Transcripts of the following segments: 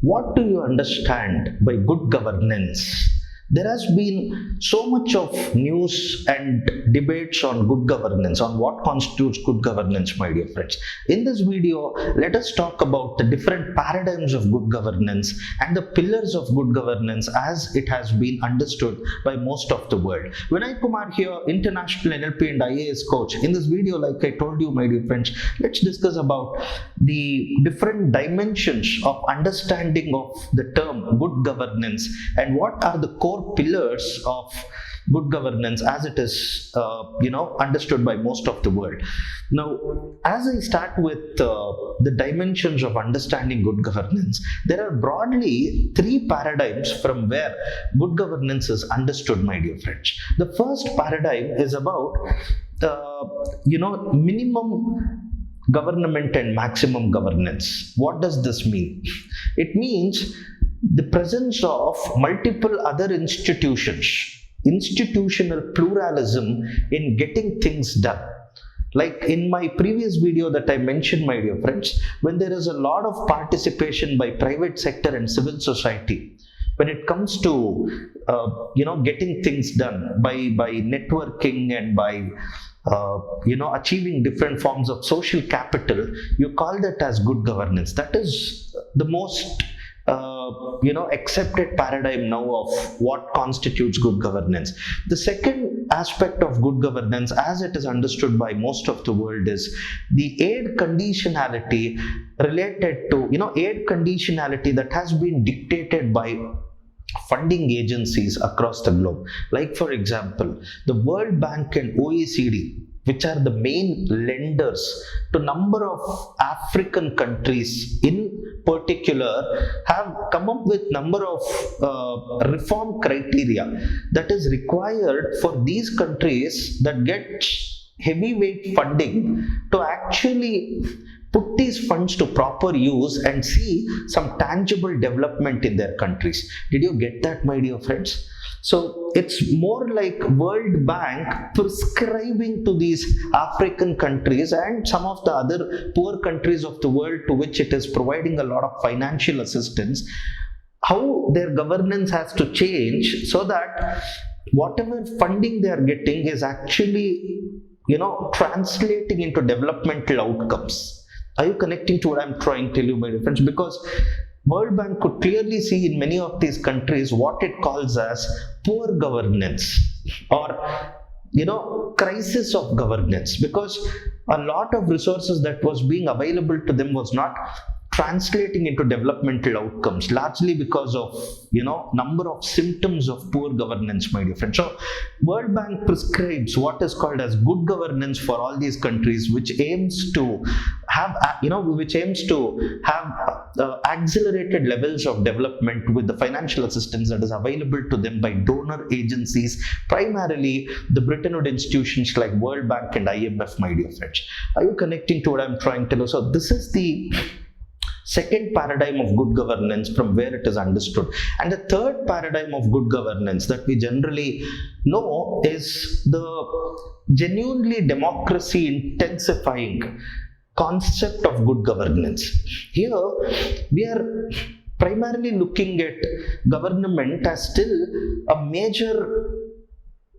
What do you understand by good governance? There has been so much of news and debates on good governance, on what constitutes good governance, my dear friends. In this video, let us talk about the different paradigms of good governance and the pillars of good governance as it has been understood by most of the world. Vinay Kumar here, international NLP and IAS coach. In this video, like I told you, my dear friends, let's discuss about the different dimensions of understanding of the term good governance and what are the core pillars of good governance as it is understood by most of the world. Now, as I start with the dimensions of understanding good governance, there are broadly three paradigms from where good governance is understood, my dear friends. The first paradigm is about minimum government and maximum governance. What does this mean? It means the presence of multiple other institutions, institutional pluralism in getting things done. Like in my previous video that I mentioned, my dear friends, when there is a lot of participation by private sector and civil society, when it comes to getting things done by networking and by achieving different forms of social capital, you call that as good governance. That is the most accepted paradigm now of what constitutes good governance. The second aspect of good governance, as it is understood by most of the world, is the aid conditionality related to, aid conditionality that has been dictated by funding agencies across the globe. Like, for example, the World Bank and OECD, which are the main lenders to number of African countries in particular, have come up with number of reform criteria that is required for these countries that get heavyweight funding to actually put these funds to proper use and see some tangible development in their countries. Did you get that, my dear friends? So it's more like World Bank prescribing to these African countries and some of the other poor countries of the world to which it is providing a lot of financial assistance, how their governance has to change so that whatever funding they are getting is actually, translating into developmental outcomes. Are you connecting to what I'm trying to tell you, my dear friends? Because World Bank could clearly see in many of these countries what it calls as poor governance or crisis of governance, because a lot of resources that was being available to them was not translating into developmental outcomes, largely because of number of symptoms of poor governance, my dear friend. So World Bank prescribes what is called as good governance for all these countries, which aims to have accelerated levels of development with the financial assistance that is available to them by donor agencies, primarily the Bretton Woods institutions like World Bank and IMF, my dear friends. Are you connecting to what I'm trying to tell you? So this is the second paradigm of good governance from where it is understood. And the third paradigm of good governance that we generally know is the genuinely democracy intensifying concept of good governance. Here we are primarily looking at government as still a major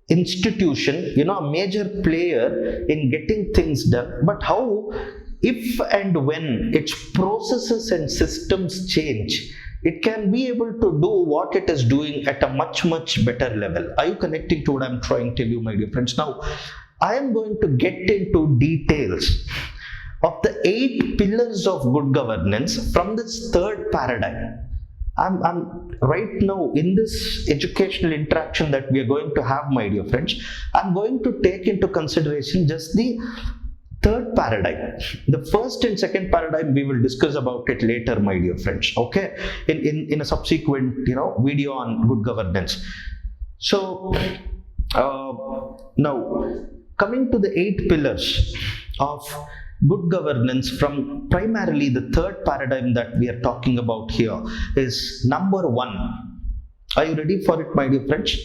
institution, a major player in getting things done, but how, if and when its processes and systems change, it can be able to do what it is doing at a much, much better level. Are you connecting to what I'm trying to tell you, my dear friends? Now, I am going to get into details of the 8 pillars of good governance from this third paradigm. I'm right now in this educational interaction that we are going to have, my dear friends, I'm going to take into consideration just the third paradigm. The first and second paradigm we will discuss about it later, my dear friends, okay, in a subsequent video on good governance. So now coming to the 8 pillars of good governance from primarily the third paradigm that we are talking about here is number 1. Are you ready for it, my dear friends?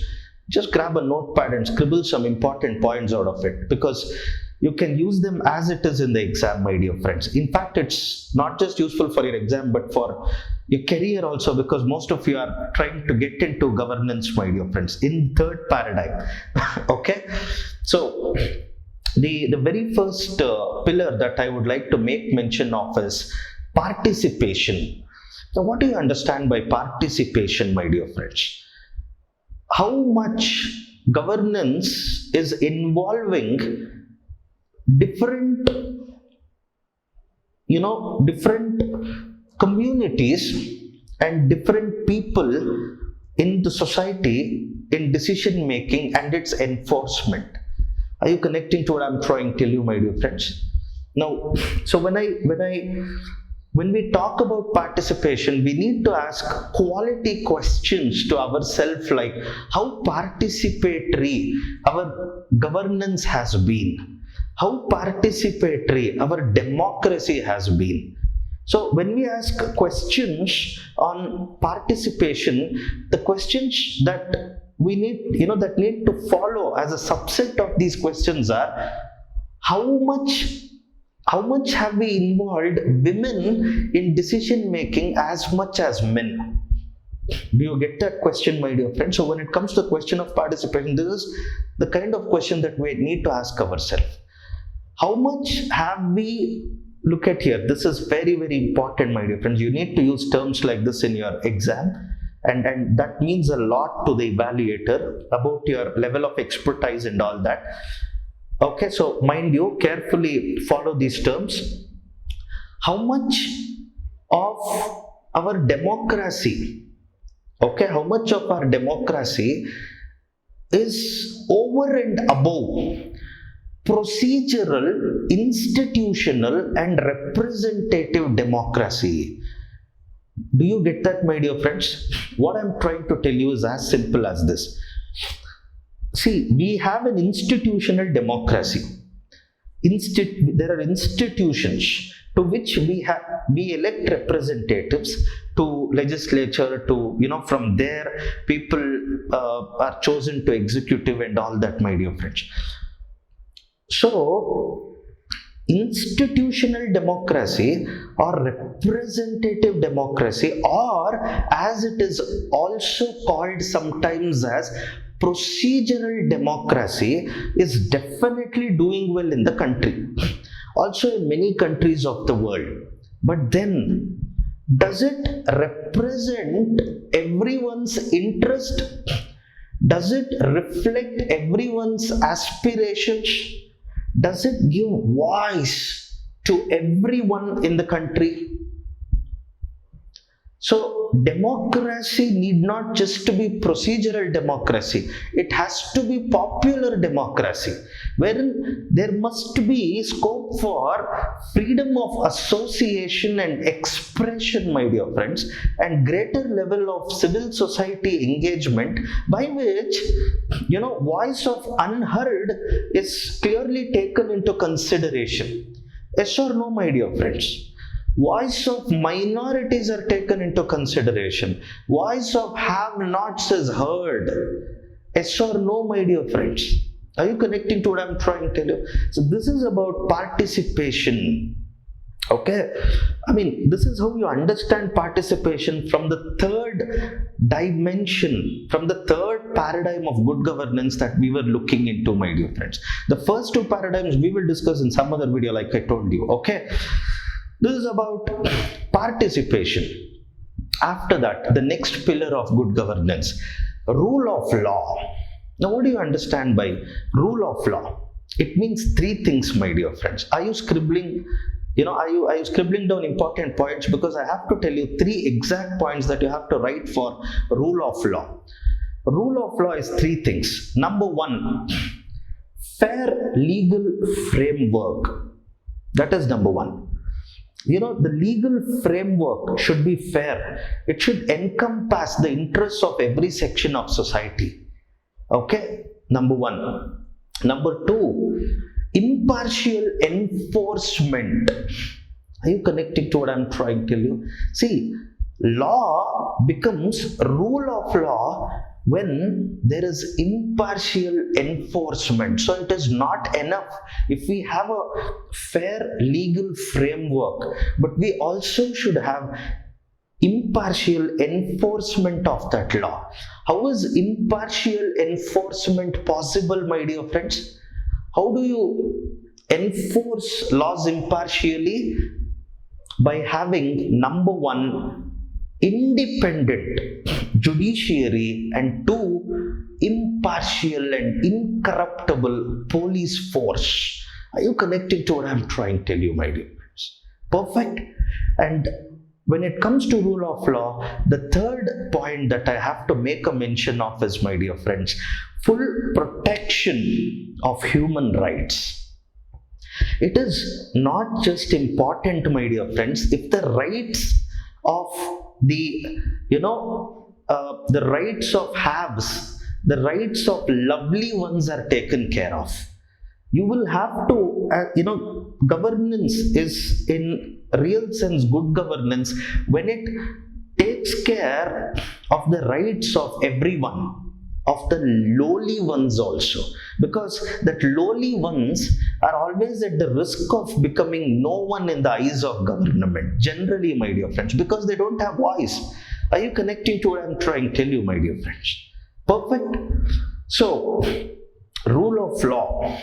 Just grab a notepad and scribble some important points out of it, because you can use them as it is in the exam, my dear friends. In fact, it's not just useful for your exam, but for your career also, because most of you are trying to get into governance, my dear friends, in third paradigm. Okay, so the very first pillar that I would like to make mention of is participation. Now, what do you understand by participation, my dear friends? How much governance is involving different, different communities and different people in the society in decision making and its enforcement. Are you connecting to what I'm trying to tell you, my dear friends? Now, so when we talk about participation, we need to ask quality questions to ourselves, like how participatory our governance has been, how participatory our democracy has been. So when we ask questions on participation, the questions that we need, that need to follow as a subset of these questions are: how much have we involved women in decision making as much as men? Do you get that question, my dear friend? So when it comes to the question of participation, this is the kind of question that we need to ask ourselves. How much have we, look at here, this is very, very important, my dear friends. You need to use terms like this in your exam, and that means a lot to the evaluator about your level of expertise and all that. Okay, so mind you, carefully follow these terms. How much of our democracy, how much of our democracy is over and above procedural, institutional, and representative democracy? Do you get that, my dear friends? What I'm trying to tell you is as simple as this. See, we have an institutional democracy. There are institutions to which we elect representatives to legislature, to, from there people are chosen to executive and all that, my dear friends. So, institutional democracy or representative democracy, or as it is also called sometimes as procedural democracy, is definitely doing well in the country, also in many countries of the world. But then, does it represent everyone's interest? Does it reflect everyone's aspirations? Does it give voice to everyone in the country? So, democracy need not just to be procedural democracy. It has to be popular democracy, wherein there must be scope for freedom of association and expression, my dear friends, and greater level of civil society engagement, by which, voice of unheard is clearly taken into consideration. Yes or no, my dear friends? Voice of minorities are taken into consideration. Voice of have-nots is heard. Yes or no, my dear friends? Are you connecting to what I'm trying to tell you? So this is about participation. Okay? I mean, this is how you understand participation from the third dimension, from the third paradigm of good governance that we were looking into, my dear friends. The first two paradigms we will discuss in some other video, like I told you. Okay? This is about participation. After that, the next pillar of good governance, rule of law. Now, what do you understand by rule of law? It means three things, my dear friends. Are you scribbling? Are you scribbling down important points? Because I have to tell you three exact points that you have to write for rule of law. Rule of law is three things. Number one, fair legal framework. That is number one. The legal framework should be fair. It should encompass the interests of every section of society. Okay? Number one. Number two, impartial enforcement. Are you connecting to what I'm trying to tell you? See, law becomes rule of law when there is impartial enforcement. So it is not enough if we have a fair legal framework, but we also should have impartial enforcement of that law. How is impartial enforcement possible, my dear friends? How do you enforce laws impartially? By having, number one, independent judiciary, and two, impartial and incorruptible police force. Are you connecting to what I'm trying to tell you, my dear friends? Perfect. And when it comes to rule of law, the third point that I have to make a mention of is, my dear friends, full protection of human rights. It is not just important, my dear friends, if the rights of the rights of haves, the rights of lovely ones are taken care of. You will have to, governance is in real sense good governance when it takes care of the rights of everyone, of the lowly ones also, because that lowly ones are always at the risk of becoming no one in the eyes of government, generally, my dear friends, because they don't have voice. Are you connecting to what I'm trying to tell you, my dear friends? Perfect. So, rule of law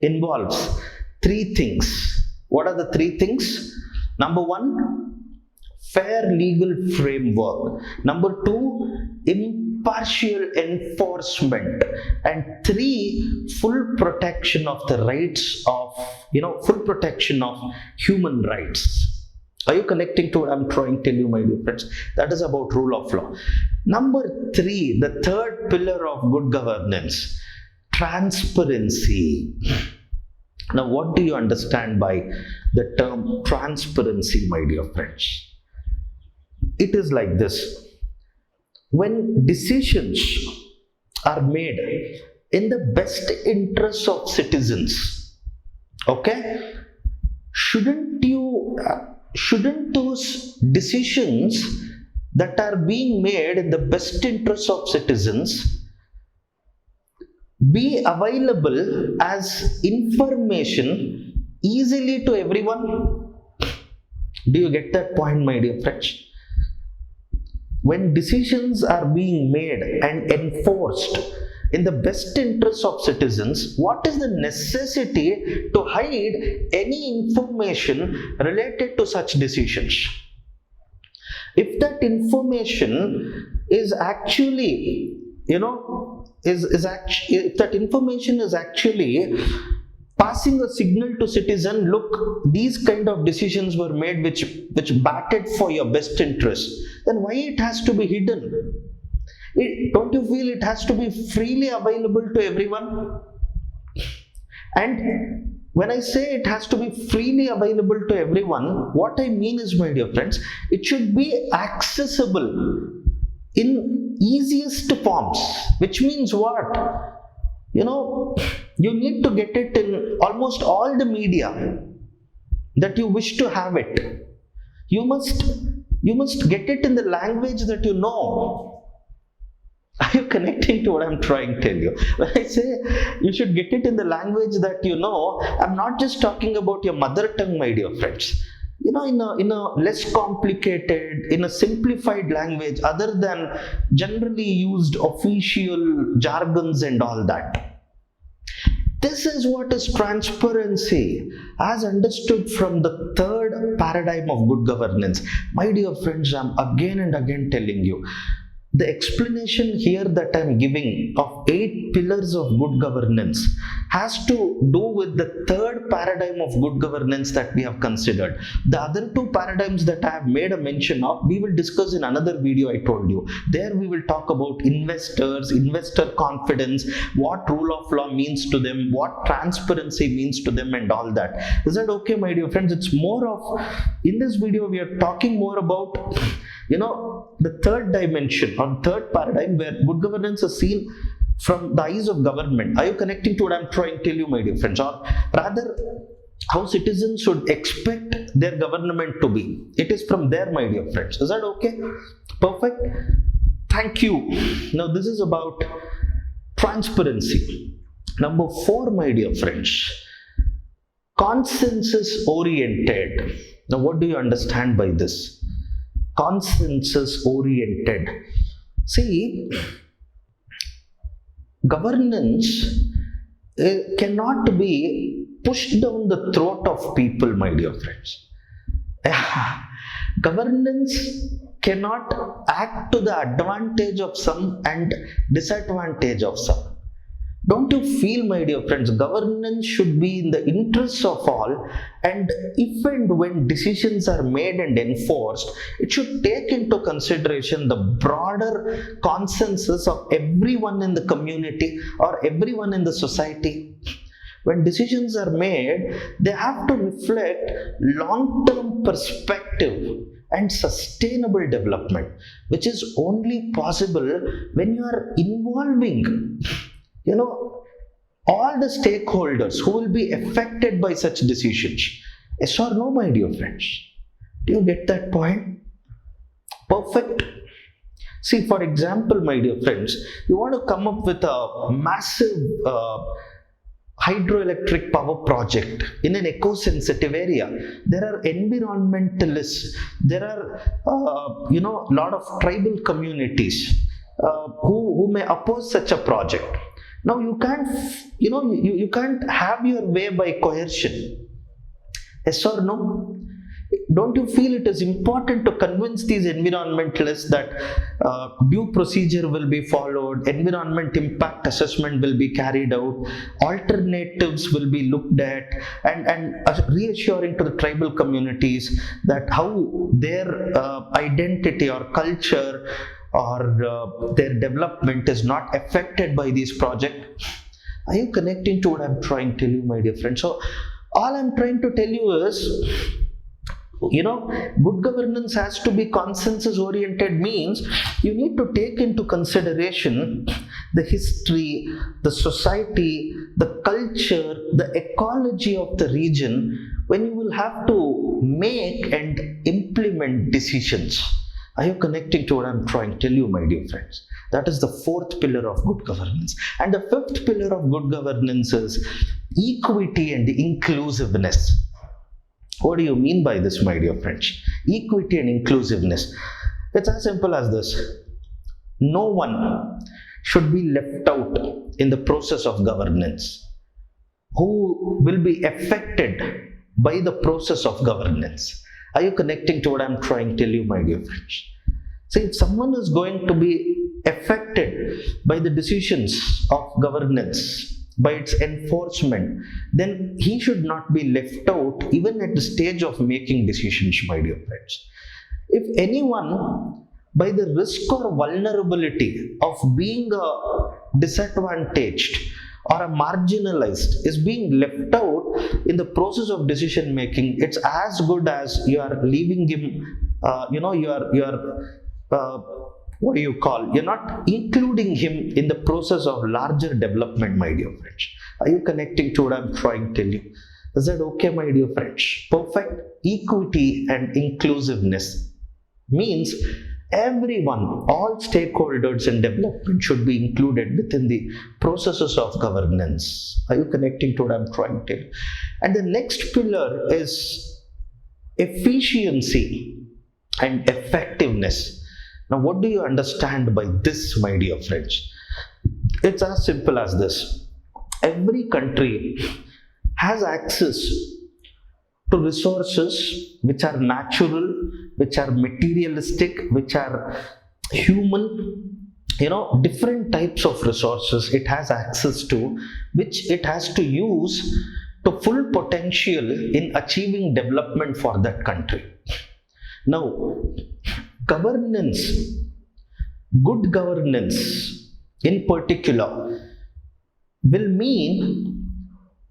involves three things. What are the three things? Number one, fair legal framework. Number two, impartial enforcement. And three, full protection of the rights of, full protection of human rights. Are you connecting to what I'm trying to tell you, my dear friends? That is about rule of law. Number three, the third pillar of good governance, transparency. Now, what do you understand by the term transparency, my dear friends? It is like this. When decisions are made in the best interests of citizens, okay, shouldn't those decisions that are being made in the best interests of citizens be available as information easily to everyone? Do you get that point, my dear friends? When decisions are being made and enforced in the best interests of citizens, what is the necessity to hide any information related to such decisions? If that information is actually, if that information is actually passing a signal to citizen, look, these kind of decisions were made which batted for your best interest, then why it has to be hidden? Don't you feel it has to be freely available to everyone? And when I say it has to be freely available to everyone, what I mean is, my dear friends, it should be accessible in easiest forms, which means what? You need to get it in almost all the media that you wish to have it. You must get it in the language that you know. Are you connecting to what I'm trying to tell you? When I say you should get it in the language that you know, I'm not just talking about your mother tongue, my dear friends. In a less complicated, in a simplified language other than generally used official jargons and all that. This is what is transparency as understood from the third paradigm of good governance. My dear friends, I'm again and again telling you, the explanation here that I'm giving of 8 pillars of good governance has to do with the third paradigm of good governance that we have considered. The other 2 paradigms that I have made a mention of, we will discuss in another video I told you. There we will talk about investors, investor confidence, what rule of law means to them, what transparency means to them and all that. Is that okay, my dear friends? It's more of, in this video we are talking more about the third dimension or third paradigm where good governance is seen from the eyes of government. Are you connecting to what I'm trying to tell you, my dear friends? Or rather, how citizens should expect their government to be. It is from there, my dear friends. Is that okay? Perfect. Thank you. Now this is about transparency. Number 4, my dear friends, consensus oriented. Now what do you understand by this? consensus oriented. See, governance cannot be pushed down the throat of people, my dear friends. Governance cannot act to the advantage of some and disadvantage of some. Don't you feel, my dear friends, governance should be in the interests of all, and if and when decisions are made and enforced, it should take into consideration the broader consensus of everyone in the community or everyone in the society. When decisions are made, they have to reflect long-term perspective and sustainable development, which is only possible when you are involving all the stakeholders who will be affected by such decisions. Yes or no, my dear friends? Do you get that point? Perfect. See, for example, my dear friends, you want to come up with a massive hydroelectric power project in an eco-sensitive area. There are environmentalists, there are a lot of tribal communities who may oppose such a project. Now you can't, you can't have your way by coercion. Yes or no? Don't you feel it is important to convince these environmentalists that due procedure will be followed, environment impact assessment will be carried out, alternatives will be looked at, and reassuring to the tribal communities that how their identity or culture or their development is not affected by these projects? Are you connecting to what I'm trying to tell you, my dear friend? So all I'm trying to tell you is, good governance has to be consensus oriented, means you need to take into consideration the history, the society, the culture, the ecology of the region when you will have to make and implement decisions. Are you connecting to what I'm trying to tell you, my dear friends? That is the fourth pillar of good governance. And the fifth pillar of good governance is equity and inclusiveness. What do you mean by this, my dear friends? Equity and inclusiveness. It's as simple as this. No one should be left out in the process of governance who will be affected by the process of governance. Are you connecting to what I'm trying to tell you, my dear friends? See, if someone is going to be affected by the decisions of governance, by its enforcement, then he should not be left out even at the stage of making decisions, my dear friends. If anyone, by the risk or vulnerability of being disadvantaged or a marginalized, is being left out in the process of decision making, it's as good as you are leaving him, you're not including him in the process of larger development, my dear friends. Are you connecting to what I'm trying to tell you? Is that okay, my dear friends? Perfect. Equity and inclusiveness means everyone, all stakeholders in development should be included within the processes of governance. Are you connecting to what I'm trying to tell you? And the next pillar is efficiency and effectiveness. Now, what do you understand by this, my dear friends? It's as simple as this. Every country has access to resources which are natural, which are materialistic, which are human, different types of resources it has access to, which it has to use to full potential in achieving development for that country. Now, governance, good governance in particular, will mean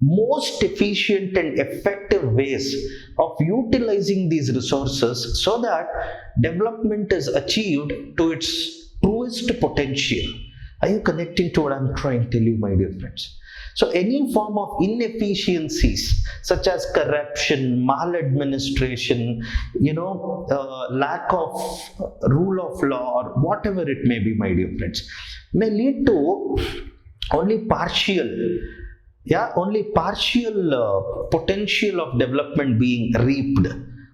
most efficient and effective ways of utilizing these resources so that development is achieved to its truest potential. Are you connecting to what I'm trying to tell you, my dear friends? So any form of inefficiencies such as corruption, maladministration, lack of rule of law, or whatever it may be, my dear friends, may lead to only partial potential of development being reaped.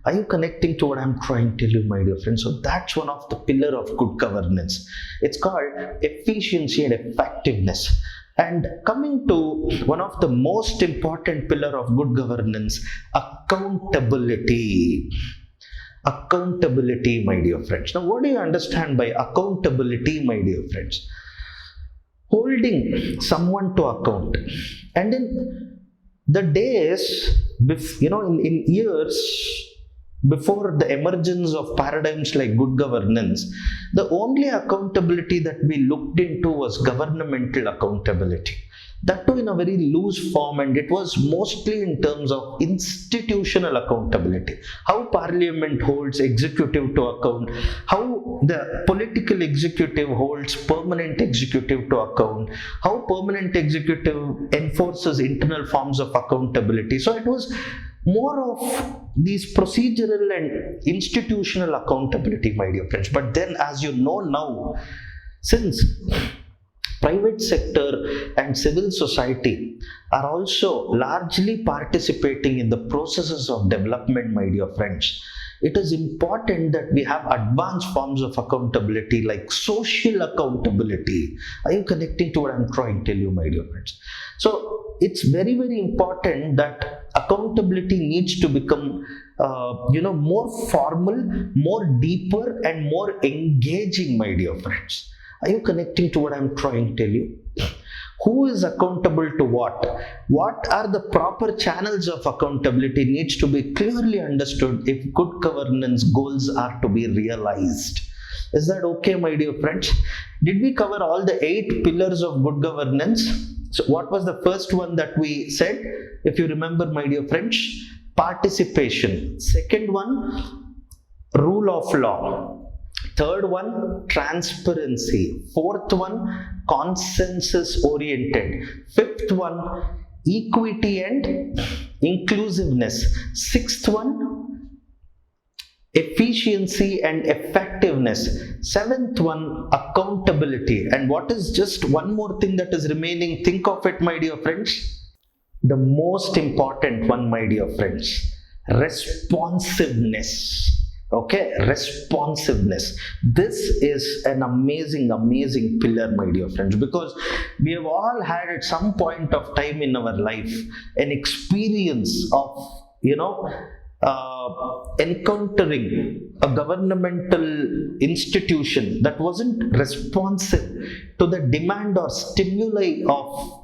Are you connecting to what I'm trying to tell you, my dear friends? So that's one of the pillar of good governance. It's called efficiency and effectiveness. And coming to one of the most important pillar of good governance, accountability. Accountability, my dear friends. Now, what do you understand by accountability, my dear friends? Holding someone to account. And in the days, in years before the emergence of paradigms like good governance, the only accountability that we looked into was governmental accountability. That too in a very loose form, and it was mostly in terms of institutional accountability. How parliament holds executive to account, how the political executive holds permanent executive to account, how permanent executive enforces internal forms of accountability. So it was more of these procedural and institutional accountability, my dear friends. But then, as you know now, since private sector and civil society are also largely participating in the processes of development, my dear friends, it is important that we have advanced forms of accountability like social accountability. Are you connecting to what I'm trying to tell you, my dear friends? So it's very, very important that accountability needs to become more formal, more deeper, and more engaging, my dear friends. Are you connecting to what I'm trying to tell you? Who is accountable to what? What are the proper channels of accountability needs to be clearly understood if good governance goals are to be realized. Is that okay, my dear friends? Did we cover all the 8 pillars of good governance? So what was the first one that we said? If you remember, my dear friends, participation. Second one, rule of law. Third one, transparency. Fourth one, consensus oriented. Fifth one, equity and inclusiveness. Sixth one, efficiency and effectiveness. Seventh one, accountability. And what is just one more thing that is remaining? Think of it, my dear friends. The most important one, my dear friends, responsiveness. Okay, responsiveness. This is an amazing pillar, my dear friends, because we have all had at some point of time in our life an experience of encountering a governmental institution that wasn't responsive to the demand or stimuli of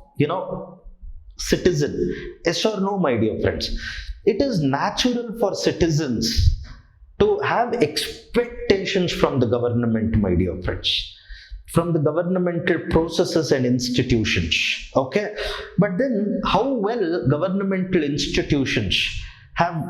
citizen. Yes or no, my dear friends? It is natural for citizens to have expectations from the government, my dear friends, from the governmental processes and institutions. Okay, but then how well governmental institutions have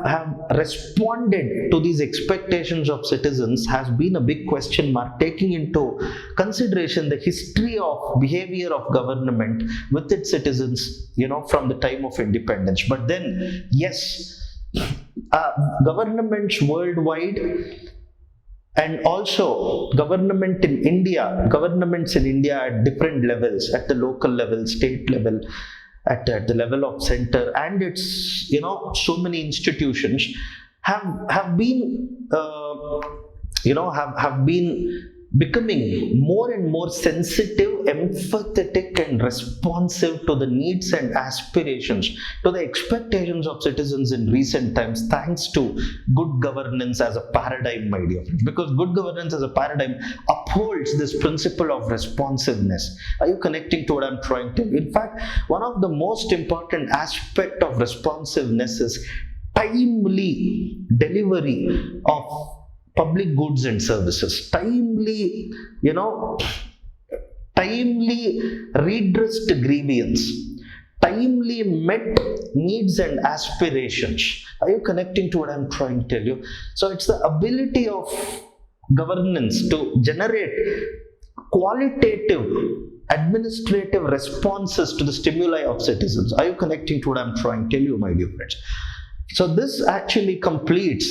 responded to these expectations of citizens has been a big question mark, taking into consideration the history of behavior of government with its citizens, from the time of independence. But then, yes, governments worldwide and also governments in India at different levels, at the local level, state level, at the level of center, and it's so many institutions have been have been becoming more and more sensitive, empathetic, and responsive to the needs and aspirations, to the expectations of citizens in recent times, thanks to good governance as a paradigm, my dear friends. Because good governance as a paradigm upholds this principle of responsiveness. Are you connecting to what I'm trying to? In fact, one of the most important aspect of responsiveness is timely delivery of public goods and services, timely redressed grievance, timely met needs and aspirations. Are you connecting to what I'm trying to tell you? So it's the ability of governance to generate qualitative administrative responses to the stimuli of citizens. Are you connecting to what I'm trying to tell you, my dear friends? So this actually completes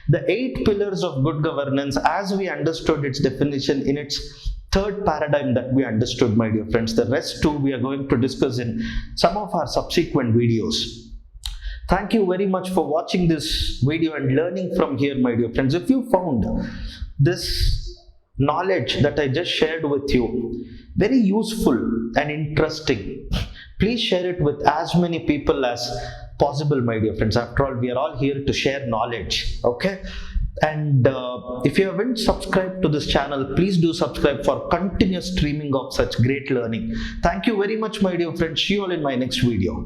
the 8 pillars of good governance as we understood its definition in its third paradigm that we understood, my dear friends. The rest too we are going to discuss in some of our subsequent videos. Thank you very much for watching this video and learning from here, my dear friends. If you found this knowledge that I just shared with you very useful and interesting, please share it with as many people as possible, my dear friends. After all, we are all here to share knowledge, okay? And if you haven't subscribed to this channel, please do subscribe for continuous streaming of such great learning. Thank you very much, my dear friends. See you all in my next video.